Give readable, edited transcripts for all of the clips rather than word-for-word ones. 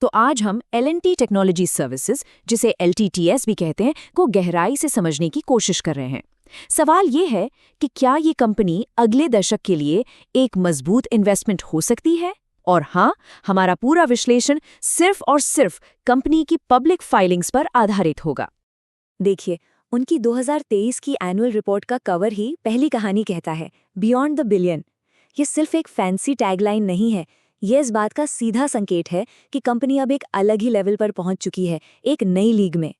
तो आज हम L&T टेक्नोलॉजी सर्विसेज, जिसे LTTS भी कहते हैं, को गहराई से समझने की कोशिश कर रहे हैं। सवाल ये है कि क्या ये कंपनी अगले दशक के लिए एक मजबूत इन्वेस्टमेंट हो सकती है? और हाँ, हमारा पूरा विश्लेषण सिर्फ और सिर्फ कंपनी की पब्लिक फाइलिंग्स पर आधारित होगा। देखिए, उनकी 2023 की एनुअल रिपोर्ट का कवर ही पहली कहानी कहता है, बियॉन्ड द बिलियन। ये सिर्फ एक फैंसी टैगलाइन नहीं है, ये इस बात का सीधा संकेत है कि कंपनी अब एक अलग ही लेवल पर पहुंच चुकी है, एक नई लीग में।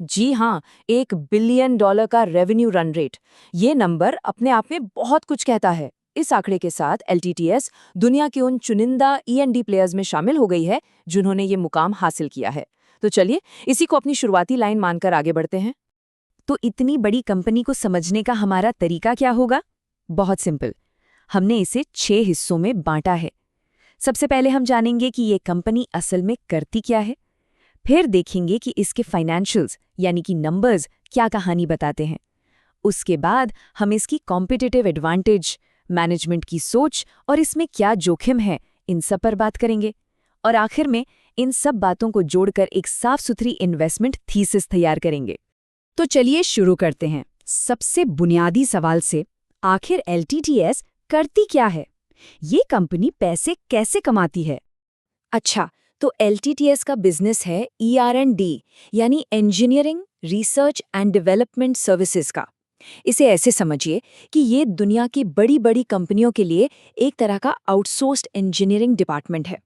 जी हाँ, $1 बिलियन का रेवेन्यू रन रेट, ये नंबर अपने आप में बहुत कुछ कहता है। इस आंकड़े के साथ LTTS दुनिया के उन चुनिंदा E&D प्लेयर्स में शामिल हो गई है जिन्होंने ये मुकाम हासिल किया है। तो चलिए इसी को अपनी शुरुआती लाइन मानकर आगे बढ़ते हैं। तो इतनी बड़ी कंपनी को समझने का हमारा तरीका क्या होगा? बहुत सिंपल, हमने इसे 6 हिस्सों में बांटा है। सबसे पहले हम जानेंगे कि ये कंपनी असल में करती क्या है। फिर देखेंगे कि इसके फाइनेंशियल्स यानी कि नंबर्स क्या कहानी बताते हैं। उसके बाद हम इसकी कॉम्पिटिटिव एडवांटेज, मैनेजमेंट की सोच और इसमें क्या जोखिम है, इन सब पर बात करेंगे। और आखिर में इन सब बातों को जोड़कर एक साफ सुथरी इन्वेस्टमेंट थीसिस तैयार करेंगे। तो चलिए शुरू करते हैं सबसे बुनियादी सवाल से, आखिर LTTS करती क्या है? ये कंपनी पैसे कैसे कमाती है? अच्छा, तो LTTS का बिजनेस है ER&D, यानी engineering, research and development services का। इसे ऐसे समझिए कि ये दुनिया की बड़ी बड़ी कंपनियों के लिए एक तरह का आउटसोर्स्ड इंजीनियरिंग डिपार्टमेंट है।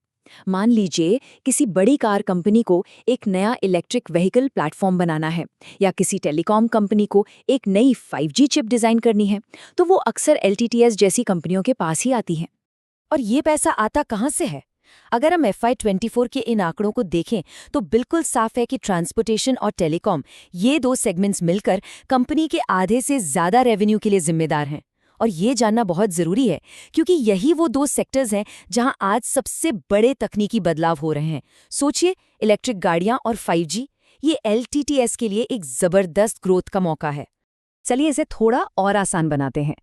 मान लीजिए किसी बड़ी कार कंपनी को एक नया इलेक्ट्रिक व्हीकल प्लेटफॉर्म बनाना है, या किसी टेलीकॉम कंपनी को एक नई 5G चिप डिज़ाइन करनी है, तो वो अक्सर LTTS जैसी कंपनियों के पास ही आती हैं। और ये पैसा आता कहाँ से है? अगर हम FY24 के इन आंकड़ों को देखें तो बिल्कुल साफ है कि ट्रांसपोर्टेशन और टेलीकॉम, ये 2 सेगमेंट्स मिलकर कंपनी के आधे से ज़्यादा रेवेन्यू के लिए जिम्मेदार हैं। और ये जानना बहुत ज़रूरी है क्योंकि यही वो 2 सेक्टर्स हैं जहां आज सबसे बड़े तकनीकी बदलाव हो रहे हैं। सोचिए, इलेक्ट्रिक गाड़ियां और 5G, ये LTTS के लिए एक ज़बरदस्त ग्रोथ का मौका है। चलिए इसे थोड़ा और आसान बनाते हैं।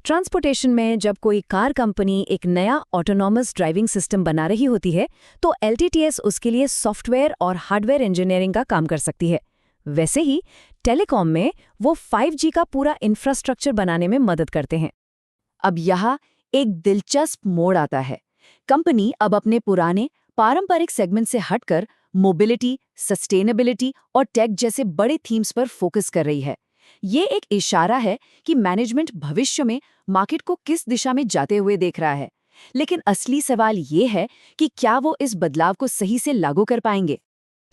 ट्रांसपोर्टेशन में जब कोई कार कंपनी एक नया ऑटोनॉमस ड्राइविंग सिस्टम बना रही होती है तो LTTS उसके लिए सॉफ्टवेयर और हार्डवेयर इंजीनियरिंग का काम कर सकती है। वैसे ही टेलीकॉम में वो 5G का पूरा इंफ्रास्ट्रक्चर बनाने में मदद करते हैं। अब यहाँ एक दिलचस्प मोड़ आता है। कंपनी अब अपने पुराने पारंपरिक सेगमेंट से हटकर मोबिलिटी, सस्टेनेबिलिटी और टेक जैसे बड़े थीम्स पर फोकस कर रही है। ये एक इशारा है कि मैनेजमेंट भविष्य में मार्केट को किस दिशा में जाते हुए देख रहा है। लेकिन असली सवाल ये है कि क्या वो इस बदलाव को सही से लागू कर पाएंगे?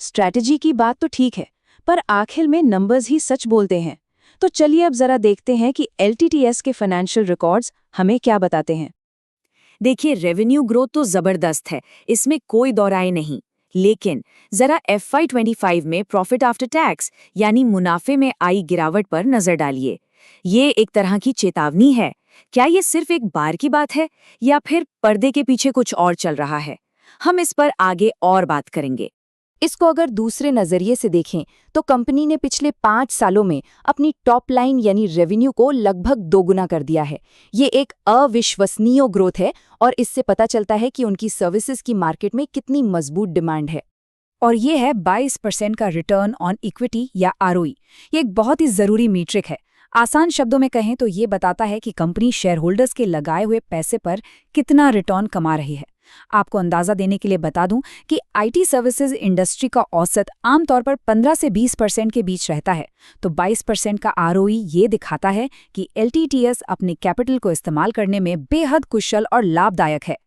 स्ट्रैटेजी की बात तो ठीक है, पर आखिर में नंबर्स ही सच बोलते हैं। तो चलिए अब जरा देखते हैं कि LTTS के फाइनेंशियल रिकॉर्ड्स हमें क्या बताते हैं। देखिए, रेवेन्यू ग्रोथ तो जबरदस्त है, इसमें कोई दौराए नहीं। लेकिन जरा FY25 में प्रॉफिट आफ्टर टैक्स यानी मुनाफे में आई गिरावट पर नजर डालिए। ये एक तरह की चेतावनी है। क्या ये सिर्फ एक बार की बात है या फिर पर्दे के पीछे कुछ और चल रहा है? हम इस पर आगे और बात करेंगे। इसको अगर दूसरे नजरिए से देखें तो कंपनी ने पिछले 5 सालों में अपनी टॉप लाइन यानी रेवेन्यू को लगभग दोगुना कर दिया है। ये एक अविश्वसनीय ग्रोथ है और इससे पता चलता है कि उनकी सर्विसेज की मार्केट में कितनी मजबूत डिमांड है। और ये है 22% का रिटर्न ऑन इक्विटी या ROE। ये एक बहुत ही जरूरी मीट्रिक है। आसान शब्दों में कहें तो ये बताता है कि कंपनी शेयर होल्डर्स के लगाए हुए पैसे पर कितना रिटर्न कमा रही है। आपको अंदाजा देने के लिए बता दूं कि IT सर्विसेज इंडस्ट्री का औसत आमतौर पर 15 से 20% के बीच रहता है, तो 22% का ROE ये दिखाता है कि LTTS अपने कैपिटल को इस्तेमाल करने में बेहद कुशल और लाभदायक है।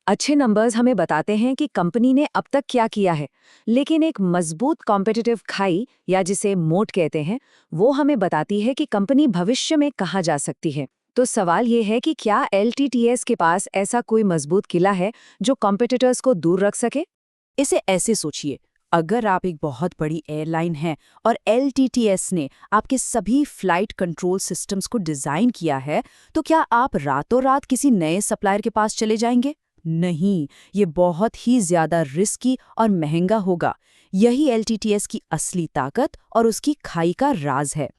अच्छे नंबर्स हमें बताते हैं कि कंपनी ने अब तक क्या किया है, लेकिन एक मजबूत कॉम्पिटिटिव खाई या जिसे मोट कहते हैं, वो हमें बताती है कि कंपनी भविष्य में कहाँ जा सकती है। तो सवाल ये है कि क्या LTTS के पास ऐसा कोई मजबूत किला है जो कॉम्पिटिटर्स को दूर रख सके? इसे ऐसे सोचिए, अगर आप एक बहुत बड़ी एयरलाइन हैं और LTTS ने आपके सभी फ्लाइट कंट्रोल सिस्टम्स को डिज़ाइन किया है, तो क्या आप रातों रात किसी नए सप्लायर के पास चले जाएंगे? नहीं, ये बहुत ही ज़्यादा रिस्की और महंगा होगा। यही LTTS की असली ताकत और उसकी खाई का राज है।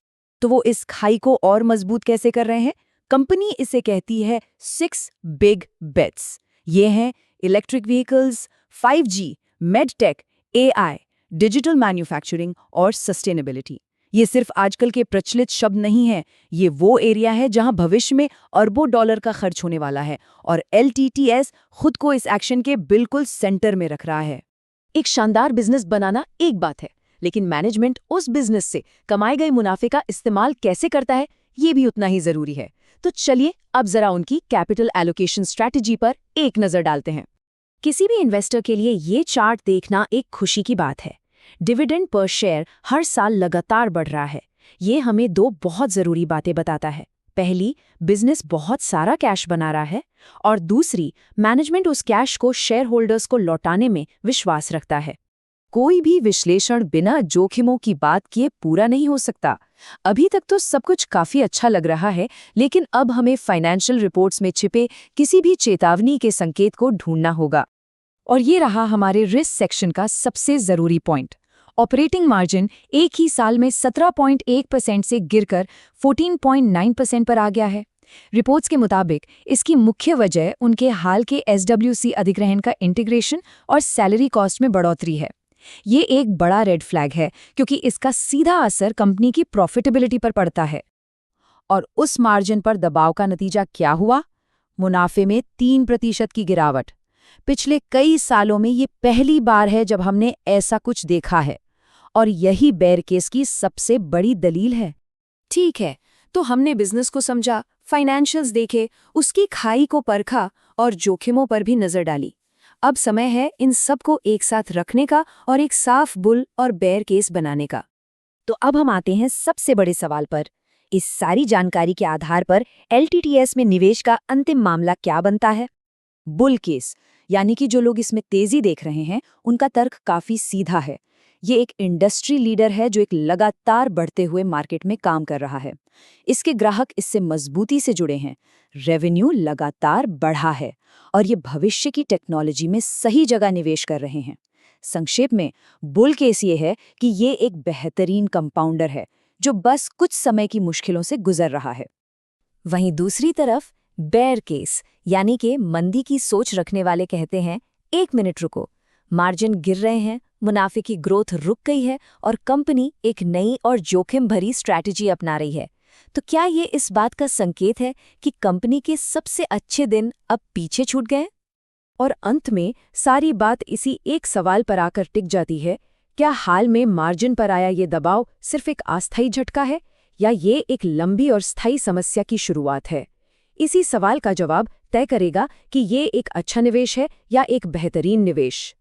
तो वो इस खाई को और मजबूत कैसे कर रहे हैं? कंपनी इसे कहती है 6 बिग बेट्स। ये हैं electric vehicles, 5G, medtech, AI, digital manufacturing और सस्टेनेबिलिटी। ये सिर्फ आजकल के प्रचलित शब्द नहीं है, ये वो एरिया है जहां भविष्य में अरबों डॉलर का खर्च होने वाला है और LTTS खुद को इस एक्शन के बिल्कुल सेंटर में रख रहा है। एक शानदार बिजनेस बनाना एक बात है, लेकिन मैनेजमेंट उस बिजनेस से कमाए गए मुनाफे का इस्तेमाल कैसे करता है, ये भी उतना ही जरूरी है। तो चलिए अब जरा उनकी कैपिटल एलोकेशन स्ट्रैटेजी पर एक नजर डालते हैं। किसी भी इन्वेस्टर के लिए ये चार्ट देखना एक खुशी की बात है। डिविडेंड पर शेयर हर साल लगातार बढ़ रहा है। ये हमें दो बहुत जरूरी बातें बताता है। पहली, बिजनेस बहुत सारा कैश बना रहा है, और दूसरी, मैनेजमेंट उस कैश को शेयर होल्डर्स को लौटाने में विश्वास रखता है। कोई भी विश्लेषण बिना जोखिमों की बात किए पूरा नहीं हो सकता। अभी तक तो सब कुछ काफी अच्छा लग रहा है, लेकिन अब हमें फाइनेंशियल रिपोर्ट्स में छिपे किसी भी चेतावनी के संकेत को ढूंढना होगा। और ये रहा हमारे रिस्क सेक्शन का सबसे जरूरी पॉइंट। ऑपरेटिंग मार्जिन एक ही साल में 17.1% से गिरकर 14.9% पर आ गया है। रिपोर्ट्स के मुताबिक इसकी मुख्य वजह उनके हाल के SWC अधिग्रहण का इंटीग्रेशन और सैलरी कॉस्ट में बढ़ोतरी है। ये एक बड़ा रेड फ्लैग है, क्योंकि इसका सीधा असर कंपनी की प्रॉफिटेबिलिटी पर पड़ता है। और उस मार्जिन पर दबाव का नतीजा क्या हुआ? मुनाफे में 3% की गिरावट। पिछले कई सालों में ये पहली बार है जब हमने ऐसा कुछ देखा है, और यही बेयर केस की सबसे बड़ी दलील है। ठीक है, तो हमने बिजनेस को समझा, फाइनेंशियल्स देखे, उसकी खाई को परखा और जोखिमों पर भी नजर डाली। अब समय है इन सब को एक साथ रखने का और एक साफ बुल और बेयर केस बनाने का। तो अब हम आते हैं सबसे बड़े सवाल पर। इस सारी जानकारी के आधार पर LTTS में निवेश का अंतिम मामला क्या बनता है? बुल केस, यानी कि जो लोग इसमें तेजी देख रहे हैं उनका तर्क काफी सीधा है। ये एक इंडस्ट्री लीडर है जो एक लगातार बढ़ते हुए मार्केट में काम कर रहा है। इसके ग्राहक इससे मजबूती से जुड़े हैं, रेवेन्यू लगातार बढ़ा है, और ये भविष्य की टेक्नोलॉजी में सही जगह निवेश कर रहे हैं। संक्षेप में, बुल केस ये है कि ये एक बेहतरीन कंपाउंडर है जो बस कुछ समय की मुश्किलों से गुजर रहा है। वहीं दूसरी तरफ बेयर केस, यानी कि मंदी की सोच रखने वाले कहते हैं, एक मिनट रुको, मार्जिन गिर रहे हैं, मुनाफे की ग्रोथ रुक गई है और कंपनी एक नई और जोखिम भरी स्ट्रैटेजी अपना रही है। तो क्या ये इस बात का संकेत है कि कंपनी के सबसे अच्छे दिन अब पीछे छूट गए? और अंत में सारी बात इसी एक सवाल पर आकर टिक जाती है, क्या हाल में मार्जिन पर आया ये दबाव सिर्फ एक अस्थायी झटका है, या ये एक लंबी और स्थायी समस्या की शुरुआत है? इसी सवाल का जवाब तय करेगा कि ये एक अच्छा निवेश है या एक बेहतरीन निवेश।